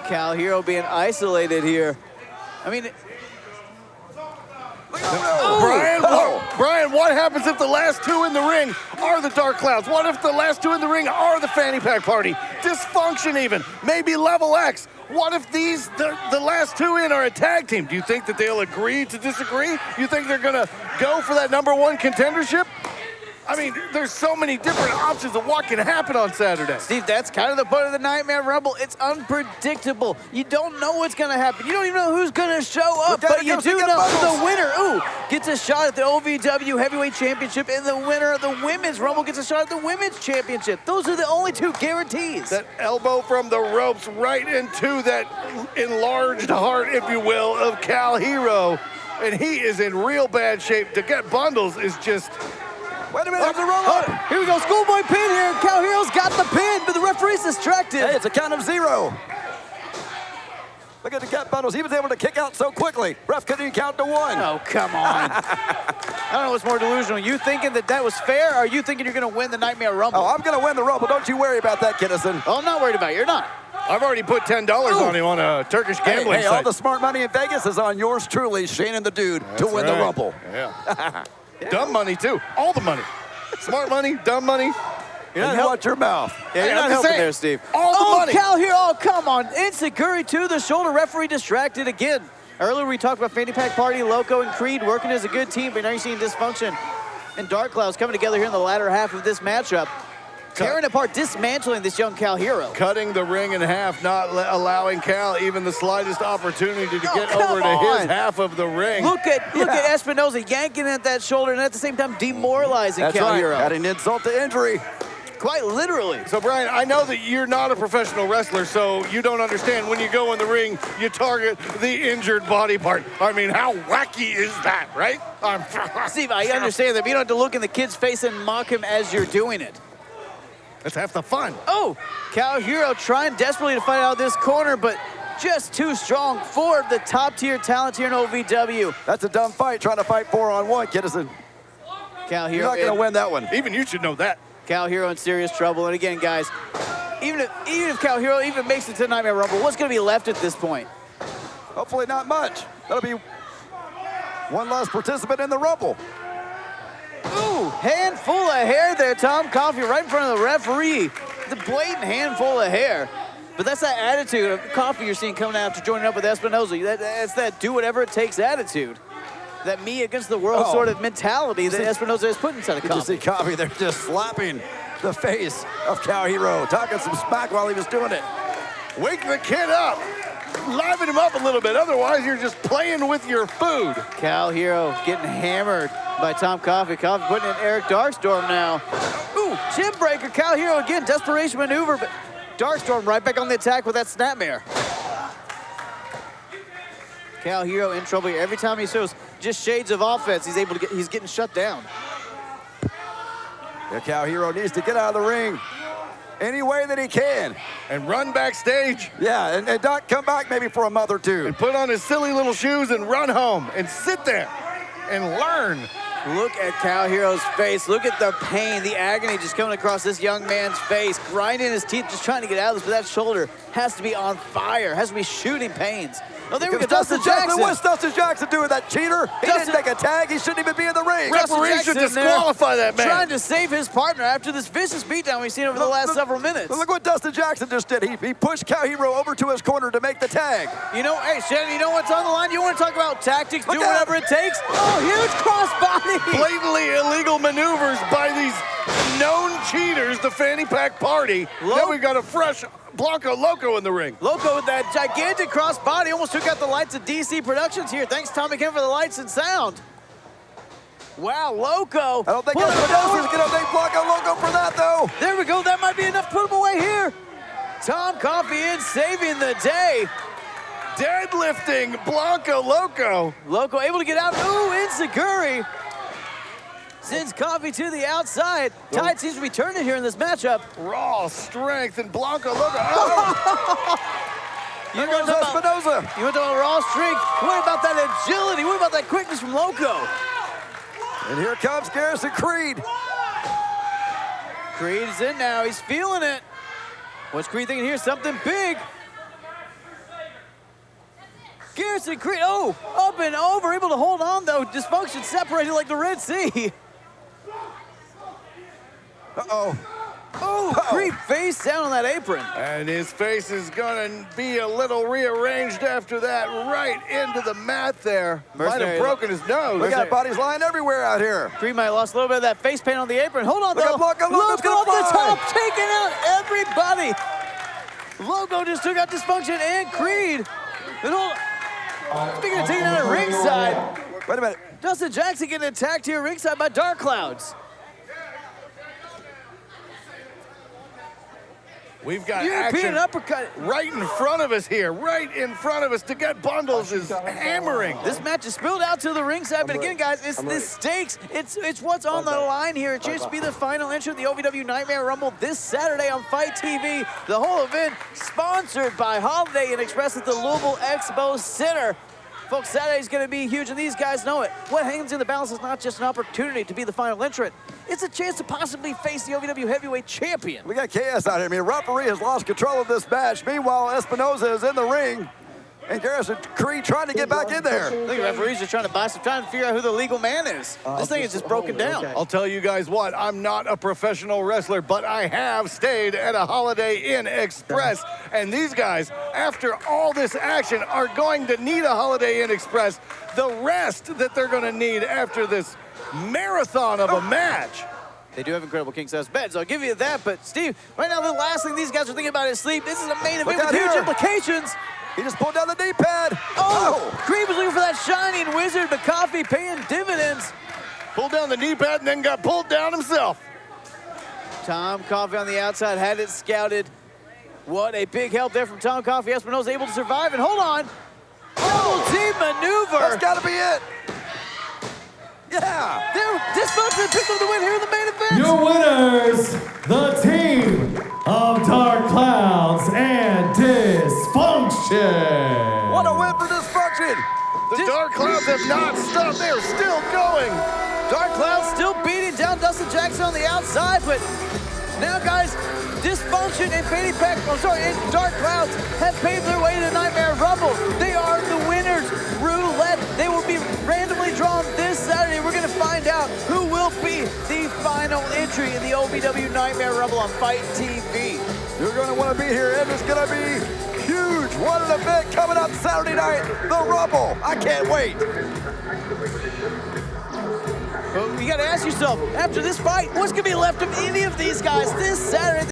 Kyle Herro being isolated here. I mean. Brian, what happens if the last two in the ring are the Dark Clouds? What if the last two in the ring are the Fanny Pack Party? Dysfunction even, maybe Level X. What if the last two in are a tag team? Do you think that they'll agree to disagree? You think they're gonna go for that #1 contendership? I mean, there's so many different options of what can happen on Saturday. Steve, that's kind of the point of the Nightmare Rumble. It's unpredictable. You don't know what's going to happen. You don't even know who's going to show up, but you do know the winner, gets a shot at the OVW Heavyweight Championship, and the winner of the Women's Rumble gets a shot at the Women's Championship. Those are the only two guarantees. That elbow from the ropes right into that enlarged heart, if you will, of Kyle Herro, and he is in real bad shape. Deget Bundlez is just... Wait a minute, Here we go, schoolboy pin here. Kyle Herro's got the pin, but the referee's distracted. Hey, it's a count of 0. Look at the Deget Bundlez. He was able to kick out so quickly. Ref couldn't even count to 1. Oh, come on. I don't know what's more delusional. You thinking that was fair, or are you thinking you're going to win the Nightmare Rumble? Oh, I'm going to win the Rumble. Don't you worry about that, Kinnison. Oh, I'm not worried about it. You're not. I've already put $10 on him on a Turkish gambling site. All the smart money in Vegas is on yours truly, Shane and the Dude, to win the Rumble. Yeah. Dumb money, too. All the money. Smart money, dumb money. You know, watch your mouth. Yeah, you're not helping there, Steve. All the money. Kyle Herro, oh, come on. Enziguri to the shoulder. Referee distracted again. Earlier we talked about Fanny Pack Party, Loco, and Creed working as a good team, but now you're seeing Dysfunction and Dark Clouds coming together here in the latter half of this matchup. Tearing apart, dismantling this young Kyle Herro. Cutting the ring in half, not allowing Cal even the slightest opportunity to get over to his half of the ring. Look at Espinosa yanking at that shoulder and at the same time demoralizing Kyle Herro. Adding insult to injury. Quite literally. So, Brian, I know that you're not a professional wrestler, so you don't understand when you go in the ring, you target the injured body part. I mean, how wacky is that, right? Steve, I understand that, but you don't have to look in the kid's face and mock him as you're doing it. That's half the fun. Oh, Kyle Herro trying desperately to fight out this corner, but just too strong for the top-tier talent here in OVW. That's a dumb fight, trying to fight 4-on-1, Kinnison. Kyle Herro. You're not going to win that one. Even you should know that. Kyle Herro in serious trouble. And again, guys, even if Kyle Herro even makes it to the Nightmare Rumble, what's going to be left at this point? Hopefully not much. That'll be one less participant in the Rumble. Ooh, handful of hair there, Tom Coffey, right in front of the referee. The blatant handful of hair. But that's that attitude of Coffey you're seeing coming out after joining up with Espinosa. That's that do whatever it takes attitude. That me against the world sort of mentality that Espinosa has put inside of Coffey. You see Coffey there just slapping the face of Kyle Herro, talking some smack while he was doing it. Wake the kid up. Liven him up a little bit. Otherwise, you're just playing with your food. Kyle Herro getting hammered by Tom Coffey. Coffey putting in Eric Darkstorm now. Ooh, chin breaker. Kyle Herro again, desperation maneuver, but Darkstorm right back on the attack with that snapmare. Kyle Herro in trouble here. Every time he shows just shades of offense, he's getting shut down. Yeah, Kyle Herro needs to get out of the ring any way that he can. And run backstage. Yeah, and not come back maybe for a month or two. And put on his silly little shoes and run home and sit there and learn. Look at Kyle Herro's face. Look at the pain, the agony just coming across this young man's face, grinding his teeth, just trying to get out of this, but that shoulder has to be on fire, has to be shooting pains. Oh, there we go, Dustin Jackson. What's Dustin Jackson doing, that cheater? He didn't take a tag. He shouldn't even be in the ring. Referee should disqualify that man. Trying to save his partner after this vicious beatdown we've seen over the last several minutes. Look what Dustin Jackson just did. He pushed Kyle Herro over to his corner to make the tag. You know, hey, Shannon, you know what's on the line? You want to talk about tactics, do whatever it takes? Oh, huge crossbody. Blatantly illegal maneuvers by these known cheaters, the Fanny Pack Party. Then we've got a fresh Blanco Loco in the ring. Loco with that gigantic crossbody almost took out the lights of DC Productions here. Thanks, Tommy Kim, for the lights and sound. Wow, Loco. I don't think Espinosa's going to thank Blanco Loco for that, though. There we go. That might be enough to put him away here. Tom Coffey in, saving the day. Deadlifting Blanco Loco. Loco able to get out. Ooh, Insecurity. Sends Coffey to the outside. Tide seems to be turning here in this matchup. Raw strength and Blanco Loco. Oh. Here goes Espinosa. You went to a raw strength. What about that agility? What about that quickness from Loco? And here comes Garrisaon Creed. Creed is in now. He's feeling it. What's Creed thinking here? Something big. Garrisaon Creed, oh, up and over, able to hold on though. Dysfunction separated like the Red Sea. Uh-oh. Oh, Creed face down on that apron. And his face is gonna be a little rearranged after that, right into the mat there. Might have broken his nose. We got bodies lying everywhere out here. Creed might have lost a little bit of that face paint on the apron. Hold on though. Loco off the top, taking out everybody. Loco just took out Dysfunction and Creed. Speaking of taking out at ringside. Wait a minute. Dustin Jackson getting attacked here ringside by Dark Kloudz. We've got European action uppercut right in front of us here, right in front of us. Deget Bundlez is hammering. This match is spilled out to the ringside, but again, guys, it's the stakes. It's what's on the line here. A chance to be the final entry of the OVW Nightmare Rumble this Saturday on Fight TV. The whole event sponsored by Holiday Inn Express at the Louisville Expo Center. Folks, Saturday's going to be huge, and these guys know it. What hangs in the balance is not just an opportunity to be the final entrant. It's a chance to possibly face the OVW Heavyweight Champion. We got chaos out here. I mean, referee has lost control of this match. Meanwhile, Espinosa is in the ring, and Garrisaon Creed trying to get back in there. I think the referee's just trying to buy some time to figure out who the legal man is. This thing is just broken down. I'll tell you guys what, I'm not a professional wrestler, but I have stayed at a Holiday Inn Express. And these guys, after all this action, are going to need a Holiday Inn Express. The rest that they're going to need after this marathon of a match. They do have incredible king-size beds, I'll give you that. But Steve, right now the last thing these guys are thinking about is sleep. This is a main event with huge implications. He just pulled down the D-pad. Oh! Creed was looking for that shining wizard, but Coffey paying dividends. Pulled down the knee pad and then got pulled down himself. Tom Coffey on the outside had it scouted. What a big help there from Tom Coffey. Espinosa able to survive, and hold on. Double team maneuver. That's got to be it. Yeah. Dysfunction picked up the win here in the main event. Your winners, the team of Dark Kloudz and Dysfunction. What a win for Dysfunction. The Dark Kloudz have not stopped. They're still going. Dark Kloudz still beating down Dustin Jackson on the outside, but now, guys, Dysfunction and Fanny and Dark Kloudz have paved their way to the Nightmare Rumble. They are the winners. Roulette. They will be randomly drawn this Saturday. We're going to find out who will be the final entry in the OVW Nightmare Rumble on Fight TV. You're going to want to be here, and it's going to be huge. What an event coming up Saturday night, the Rumble. I can't wait. But you got to ask yourself, after this fight, what's going to be left of any of these guys this Saturday?